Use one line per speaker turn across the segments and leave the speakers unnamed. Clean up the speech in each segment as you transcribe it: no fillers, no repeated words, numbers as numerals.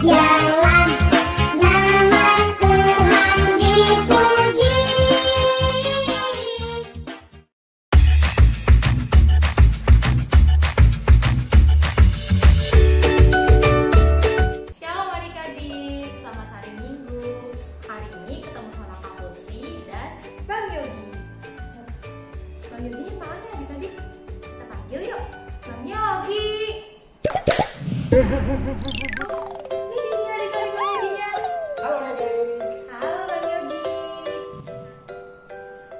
Biarlah nama Tuhan dipuji.
Shalom adik-adik, selamat hari Minggu. Hari ini ketemu sama Kak Putri dan Bang Yogi. Bang Yogi ini mana adik-adik? Kita panggil yuk. Bang Yogi. Ini dia adik-adik Bang Yoginya.
Halo adik.
Halo Bang Yogi.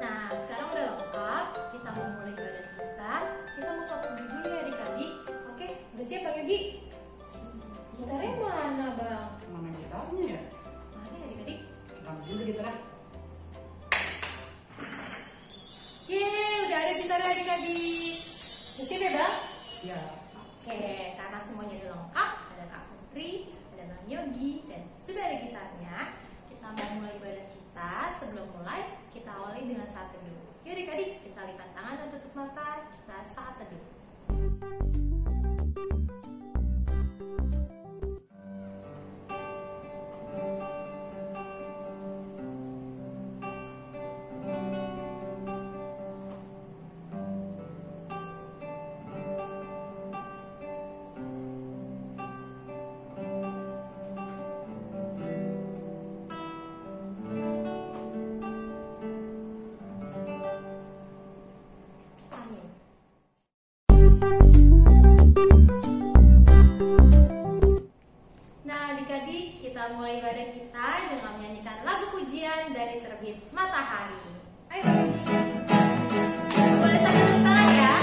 Nah, sekarang udah lengkap. Kita mau mulai ibadah kita. Kita mau satu dulu ya adik-adik. Oke, udah siap Bang Yogi? Gitarnya mana Bang?
Mana gitarnya ya?
Mana ya adik-adik?
Kita ambil dulu gitarnya.
Yeay, udah ada gitar adik-adik. Udah siap ya Bang?
Siap.
Oke, karena semuanya udah lengkap, ada Kak Putri, ada Bang Yogi, dan sudah ada gitarnya. Kita mau mulai ibadah kita. Sebelum mulai, kita awali dengan saat teduh. Yuk adik-adik, kita lipat tangan dan tutup mata. Kita saat teduh. Amin. Nah adik-adik, kita mulai ibadah kita dengan menyanyikan lagu pujian dari Terbit Matahari. Ayo Bang Yogi. Boleh sambil tepuk tangan ya.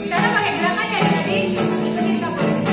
Sekarang pakai gerakan ya adik-adik. Ikutin Kak Putri.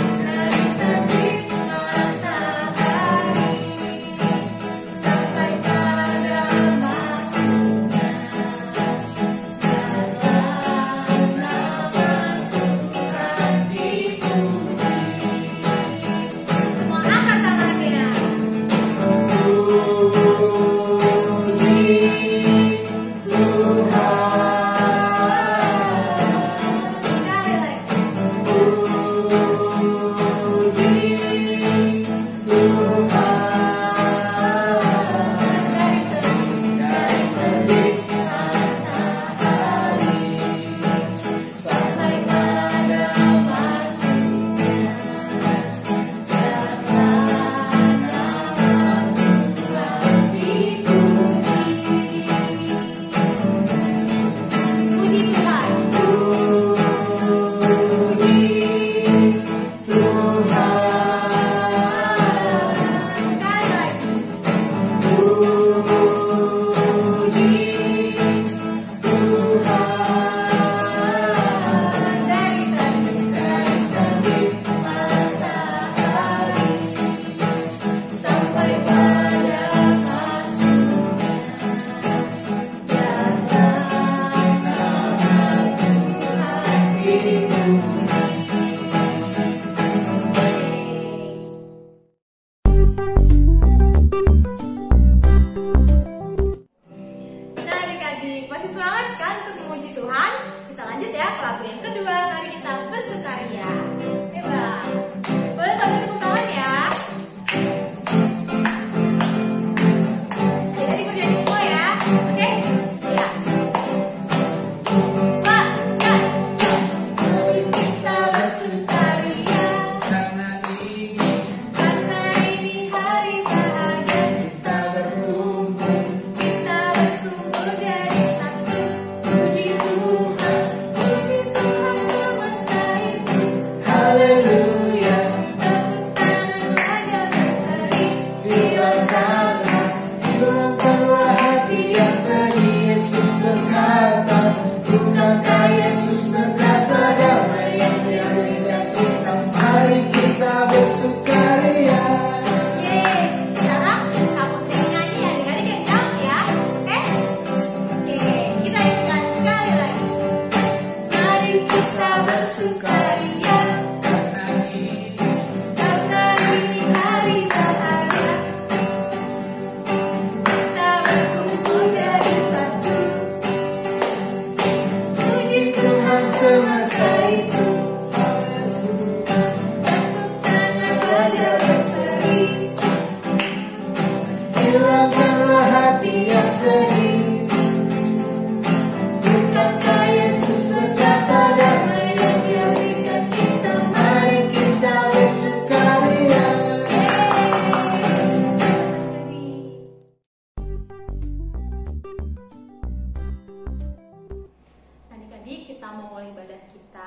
mau mulai ibadah kita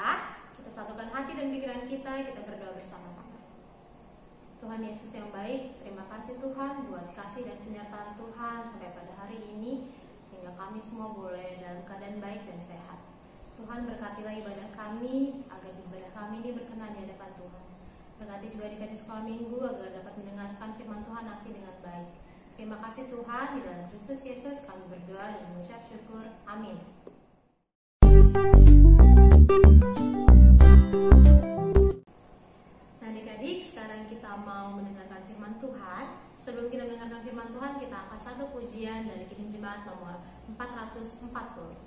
satukan hati dan pikiran kita berdoa bersama-sama. Tuhan Yesus yang baik, terima kasih Tuhan buat kasih dan penyertaan Tuhan sampai pada hari ini, sehingga kami semua boleh dalam keadaan baik dan sehat. Tuhan berkatilah ibadah kami, agar ibadah kami ini berkenan di hadapan Tuhan. Berkati juga adik-adik sekolah minggu agar dapat mendengarkan firman Tuhan nanti dengan baik. Terima kasih Tuhan, di dalam Kristus Yesus kami berdoa dan mengucap syukur. Amin. Nah adik-adik, sekarang kita mau mendengarkan firman Tuhan. Sebelum kita mendengarkan firman Tuhan, kita akan satu pujian dari Kidung Jemaat nomor 440.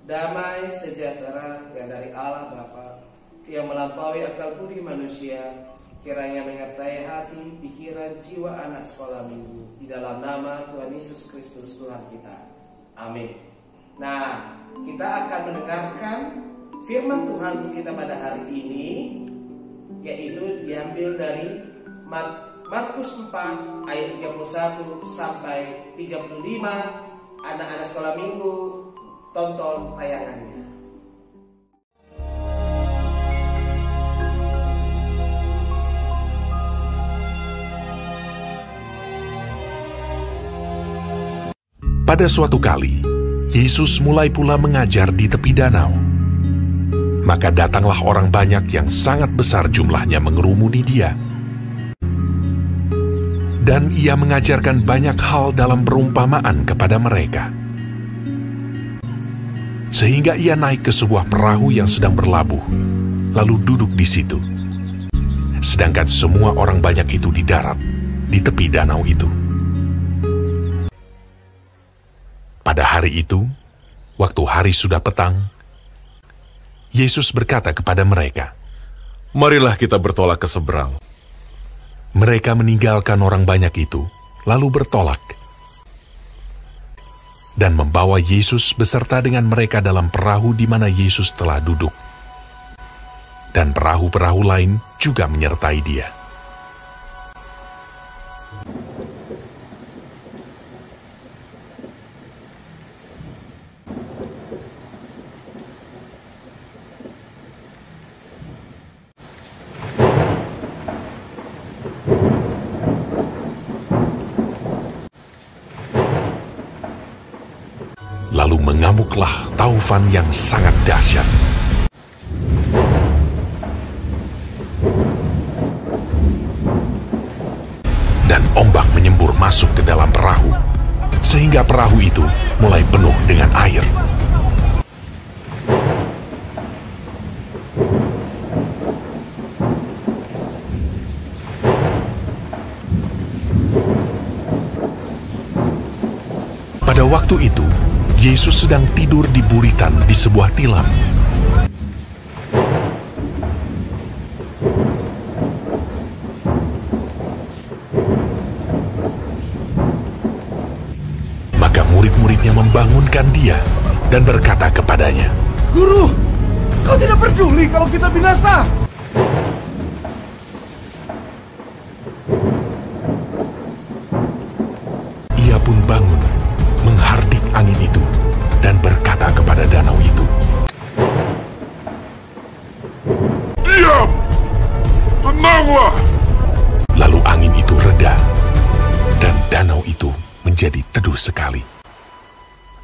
Damai sejahtera dari Allah Bapa yang melampaui akal budi manusia, kiranya menyertai hati, pikiran, jiwa anak sekolah minggu di dalam nama Tuhan Yesus Kristus Tuhan kita. Amin. Nah, kita akan mendengarkan firman Tuhan untuk kita pada hari ini, yaitu diambil dari Markus 4 ayat 31 sampai 35. Anak-anak sekolah minggu, tonton tayangannya.
Pada suatu kali, Yesus mulai pula mengajar di tepi danau. Maka datanglah orang banyak yang sangat besar jumlahnya mengerumuni dia. Dan ia mengajarkan banyak hal dalam perumpamaan kepada mereka. Sehingga ia naik ke sebuah perahu yang sedang berlabuh, lalu duduk di situ. Sedangkan semua orang banyak itu di darat, di tepi danau itu. Pada hari itu, waktu hari sudah petang, Yesus berkata kepada mereka,
"Marilah kita bertolak ke seberang."
Mereka meninggalkan orang banyak itu, lalu bertolak. Dan membawa Yesus beserta dengan mereka dalam perahu di mana Yesus telah duduk. Dan perahu-perahu lain juga menyertai dia. Lalu mengamuklah taufan yang sangat dahsyat. Dan ombak menyembur masuk ke dalam perahu, sehingga perahu itu mulai penuh dengan air. Pada waktu itu, Yesus sedang tidur di buritan di sebuah tilam. membangunkan dia dan berkata kepadanya,
Guru, kau tidak peduli kalau kita binasa?
Ia pun bangun, menghardik angin itu, dan berkata kepada danau itu,
Diam! Tenanglah!
Lalu angin itu reda, dan danau itu menjadi teduh sekali.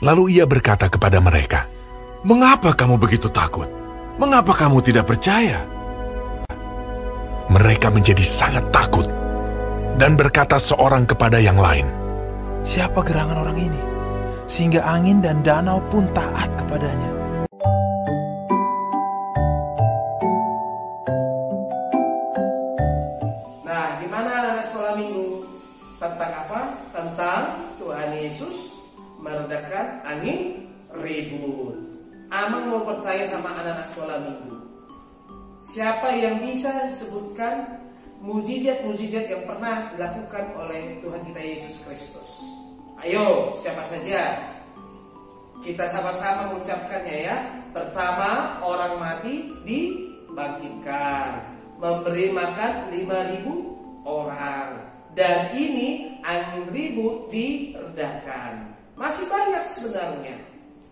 Lalu ia berkata kepada mereka,
Mengapa kamu begitu takut? Mengapa kamu tidak percaya?
Mereka menjadi sangat takut, dan berkata seorang kepada yang lain,
Siapa gerangan orang ini, sehingga angin dan danau pun taat kepadanya?
Nah, di mana anak sekolah minggu? Tentang apa? Tentang Tuhan Yesus meredakan angin ribut. Amang mau bertanya sama anak-anak sekolah minggu. Siapa yang bisa disebutkan mujizat-mujizat yang pernah dilakukan oleh Tuhan kita Yesus Kristus? Ayo, siapa saja? Kita sama-sama mengucapkannya ya. Pertama, orang mati dibangkitkan, memberi makan 5.000 orang. Dan ini angin ribut diredakan. Masih banyak sebenarnya.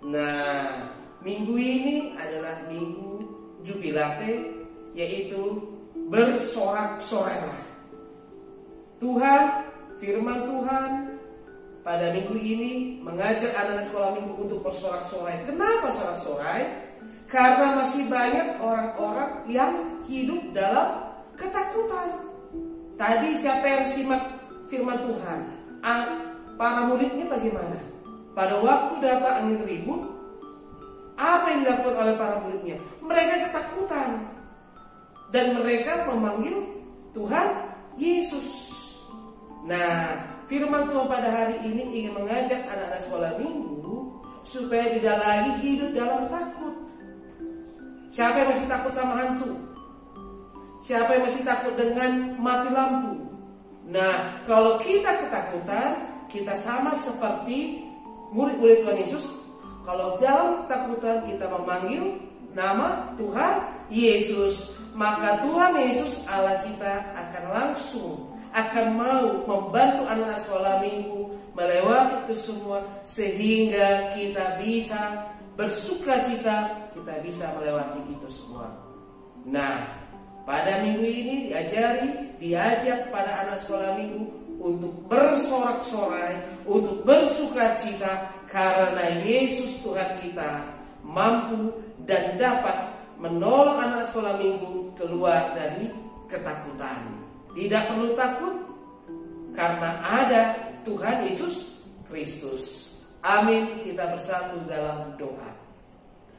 Nah, minggu ini adalah minggu jubilate, yaitu bersorak-sorai. Tuhan, firman Tuhan pada minggu ini mengajak anak-anak sekolah minggu untuk bersorak-sorai. Kenapa sorak-sorai? Karena masih banyak orang-orang yang hidup dalam ketakutan. Tadi siapa yang simak firman Tuhan? Para muridnya bagaimana? Pada waktu datang angin ribut, apa yang dilakukan oleh para muridnya? Mereka ketakutan. Dan mereka memanggil Tuhan Yesus. Nah, firman Tuhan pada hari ini ingin mengajak anak-anak sekolah minggu supaya tidak lagi hidup dalam takut. Siapa yang masih takut sama hantu? Siapa yang masih takut dengan mati lampu? Nah, kalau kita ketakutan, kita sama seperti murid-murid Tuhan Yesus. Kalau dalam ketakutan kita memanggil nama Tuhan Yesus, maka Tuhan Yesus Allah kita akan mau membantu anak-anak sekolah minggu melewati itu semua, sehingga kita bisa bersukacita, kita bisa melewati itu semua. Nah, pada minggu ini diajak pada anak sekolah minggu untuk bersorak-sorai, untuk bersukacita, karena Yesus Tuhan kita mampu dan dapat menolong anak sekolah minggu keluar dari ketakutan. Tidak perlu takut, karena ada Tuhan Yesus Kristus. Amin. Kita bersatu dalam doa.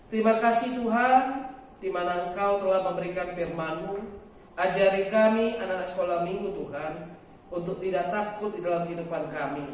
Terima kasih Tuhan, di mana Engkau telah memberikan firman-Mu. Ajari kami anak-anak sekolah minggu Tuhan, untuk tidak takut di dalam kehidupan kami.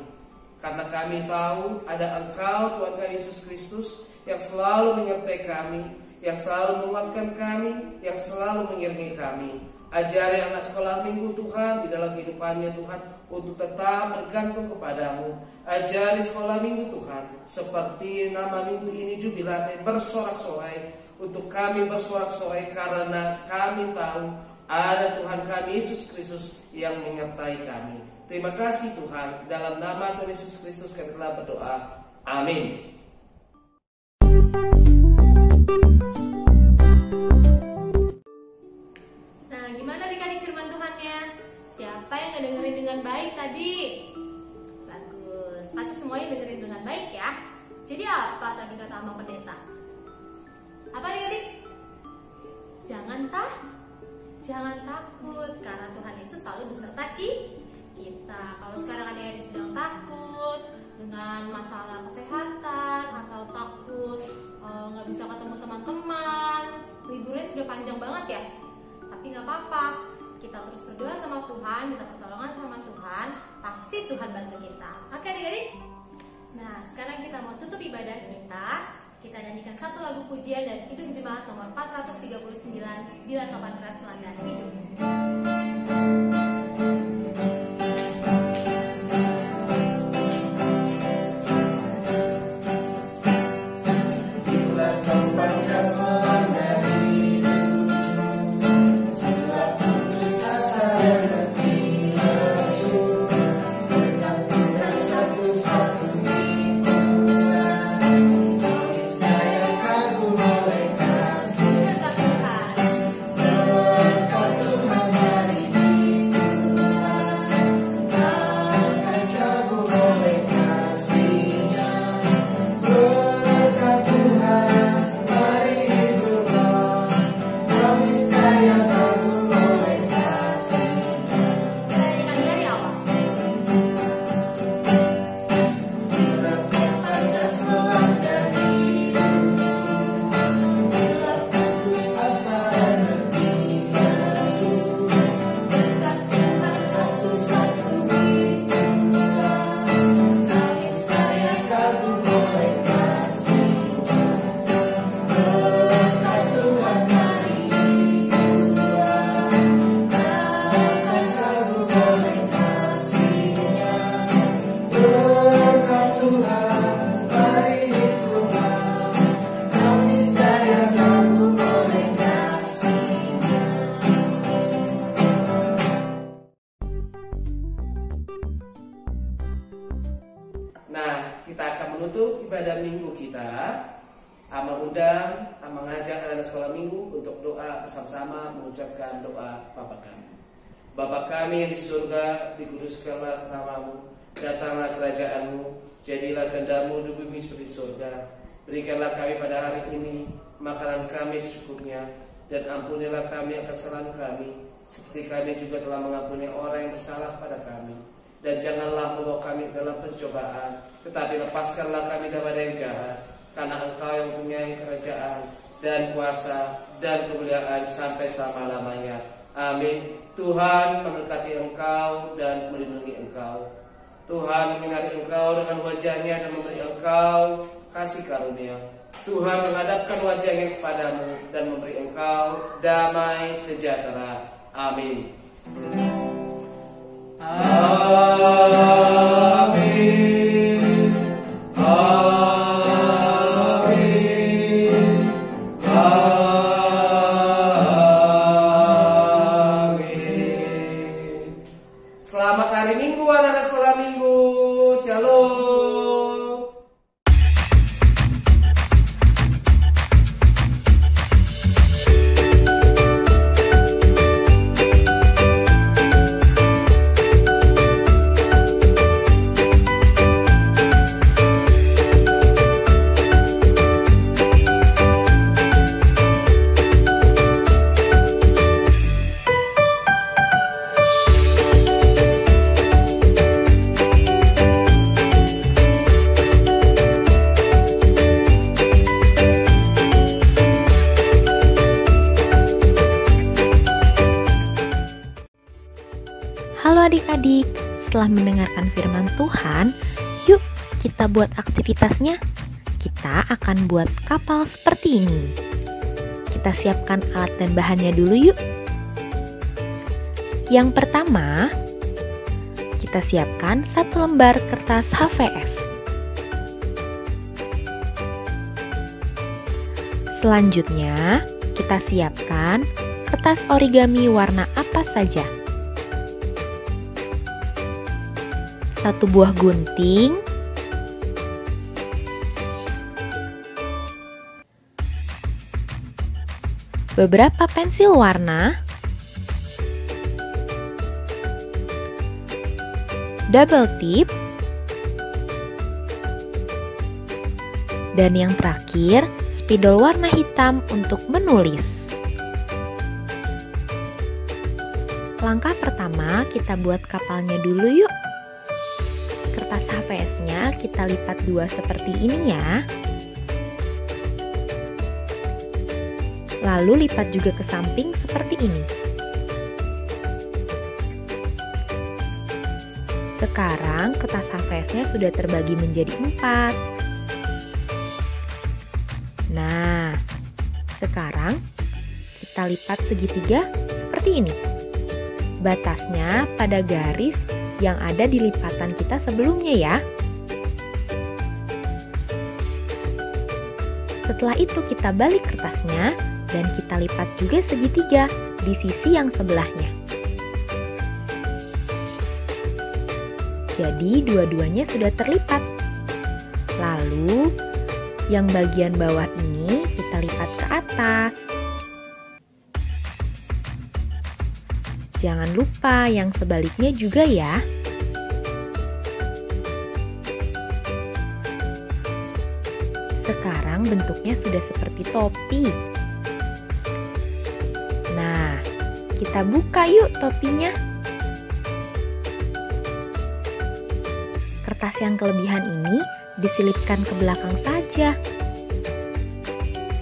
Karena kami tahu ada Engkau Tuhan kami Yesus Kristus yang selalu menyertai kami, yang selalu menguatkan kami, yang selalu mengiringi kami. Ajari anak sekolah minggu Tuhan di dalam kehidupannya Tuhan untuk tetap bergantung kepadamu. Ajari sekolah minggu Tuhan seperti nama minggu ini jubilate, bersorak-sorai. Untuk kami bersorak-sorai karena kami tahu ada Tuhan kami Yesus Kristus yang menyertai kami. Terima kasih Tuhan. Dalam nama Tuhan Yesus Kristus kami telah berdoa. Amin.
Nah, gimana adik-adik firman Tuhannya? Siapa yang ngedengerin dengan baik tadi? Bagus, pasti semuanya dengerin dengan baik ya. Jadi apa tadi kata Abang Pendeta? Apa adik-adik? Jangan takut, karena Tuhan Yesus selalu beserta kita. Kalau sekarang adik-adik sedang takut dengan masalah kesehatan atau takut nggak bisa ketemu teman-teman, liburnya sudah panjang banget ya. Tapi nggak apa-apa, kita terus berdoa sama Tuhan, minta pertolongan sama Tuhan, pasti Tuhan bantu kita. Oke adik-adik? Nah, sekarang kita mau tutup ibadah kita. Kita nyanyikan satu lagu pujian dan Kidung Jemaat nomor 439, Bila Kapan Keras Melanda Hidup.
anak sekolah minggu untuk doa bersama-sama mengucapkan doa Bapa kami. Bapa kami yang di surga, dikuduskanlah namamu, datanglah kerajaanmu, jadilah kehendak-Mu di bumi seperti di surga. Berikanlah kami pada hari ini makanan kami secukupnya, dan ampunilah kami akan kesalahan kami, seperti kami juga telah mengampuni orang yang bersalah pada kami. Dan janganlah membawa kami ke dalam pencobaan, tetapi lepaskanlah kami daripada yang jahat, karena Engkau yang mempunyai kerajaan dan kuasa dan kemuliaan sampai selama-lamanya. Amin. Tuhan memberkati engkau dan melindungi engkau. Tuhan menyinari engkau dengan wajahnya dan memberi engkau kasih karunia. Tuhan menghadapkan wajahnya kepadamu dan memberi engkau damai sejahtera. Amin. Amin. Amin. Amin. Selamat hari Minggu anak-anak sekolah minggu. Shalom.
Halo adik-adik, setelah mendengarkan firman Tuhan, yuk kita buat aktivitasnya. Kita akan buat kapal seperti ini. Kita siapkan alat dan bahannya dulu yuk. Yang pertama, kita siapkan 1 lembar kertas HVS. Selanjutnya, kita siapkan kertas origami warna apa saja. 1 buah gunting, beberapa pensil warna, double tip, dan yang terakhir, spidol warna hitam untuk menulis. Langkah pertama, kita buat kapalnya dulu yuk. Kertas HVS-nya kita lipat 2 seperti ini ya. Lalu lipat juga ke samping seperti ini. Sekarang kertas HVS-nya sudah terbagi menjadi 4. Nah, sekarang kita lipat segitiga seperti ini. Batasnya pada garis yang ada di lipatan kita sebelumnya ya. Setelah itu kita balik kertasnya dan kita lipat juga segitiga di sisi yang sebelahnya. Jadi dua-duanya sudah terlipat. Lalu yang bagian bawah ini kita lipat ke atas. Jangan lupa yang sebaliknya juga ya. Sekarang bentuknya sudah seperti topi. Nah, kita buka yuk topinya. Kertas yang kelebihan ini diselipkan ke belakang saja.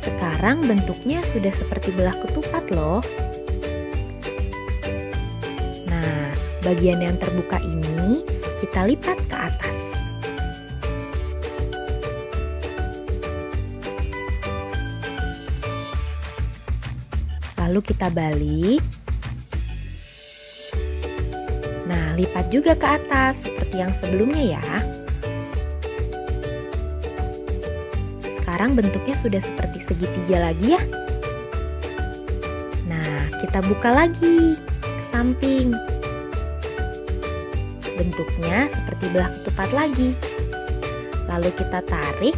Sekarang bentuknya sudah seperti belah ketupat loh. Nah, bagian yang terbuka ini kita lipat ke atas. Lalu kita balik. Nah, lipat juga ke atas seperti yang sebelumnya ya. Sekarang bentuknya sudah seperti segitiga lagi ya. Nah, kita buka lagi ke samping. Bentuknya seperti belah ketupat lagi. Lalu kita tarik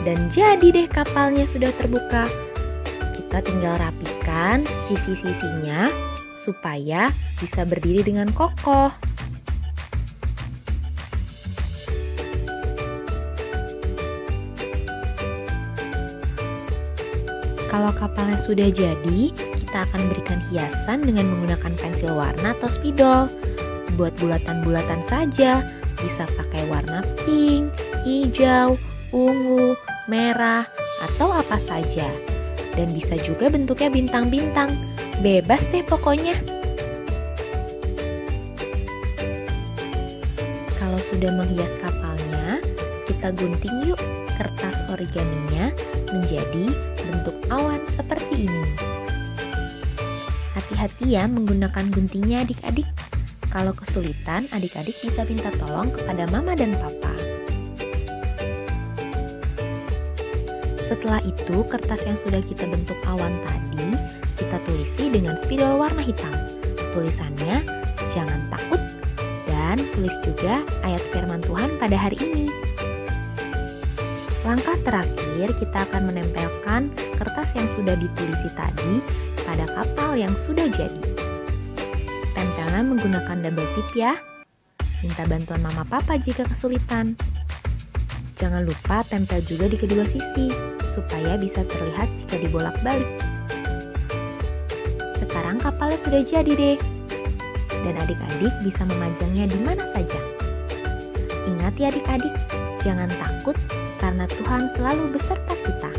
dan jadi deh kapalnya sudah terbuka. Kita tinggal rapikan sisi-sisinya supaya bisa berdiri dengan kokoh. Kalau kapalnya sudah jadi, kita akan berikan hiasan dengan menggunakan pensil warna atau spidol. Buat bulatan-bulatan saja, bisa pakai warna pink, hijau, ungu, merah, atau apa saja. Dan bisa juga bentuknya bintang-bintang, bebas deh pokoknya. Kalau sudah menghias kapalnya, kita gunting yuk kertas origaminya menjadi bentuk awan seperti ini. Hati-hati ya menggunakan guntingnya adik-adik. Kalau kesulitan, adik-adik bisa minta tolong kepada mama dan papa. Setelah itu, kertas yang sudah kita bentuk awan tadi, kita tulisi dengan spidol warna hitam. Tulisannya, jangan takut, dan tulis juga ayat firman Tuhan pada hari ini. Langkah terakhir, kita akan menempelkan kertas yang sudah ditulisi tadi pada kapal yang sudah jadi. Tempelnya menggunakan double tip ya. Minta bantuan mama papa jika kesulitan. Jangan lupa tempel juga di kedua sisi, supaya bisa terlihat jika dibolak-balik. Sekarang kapalnya sudah jadi deh. Dan adik-adik bisa memajangnya di mana saja. Ingat ya adik-adik, jangan takut karena Tuhan selalu beserta kita.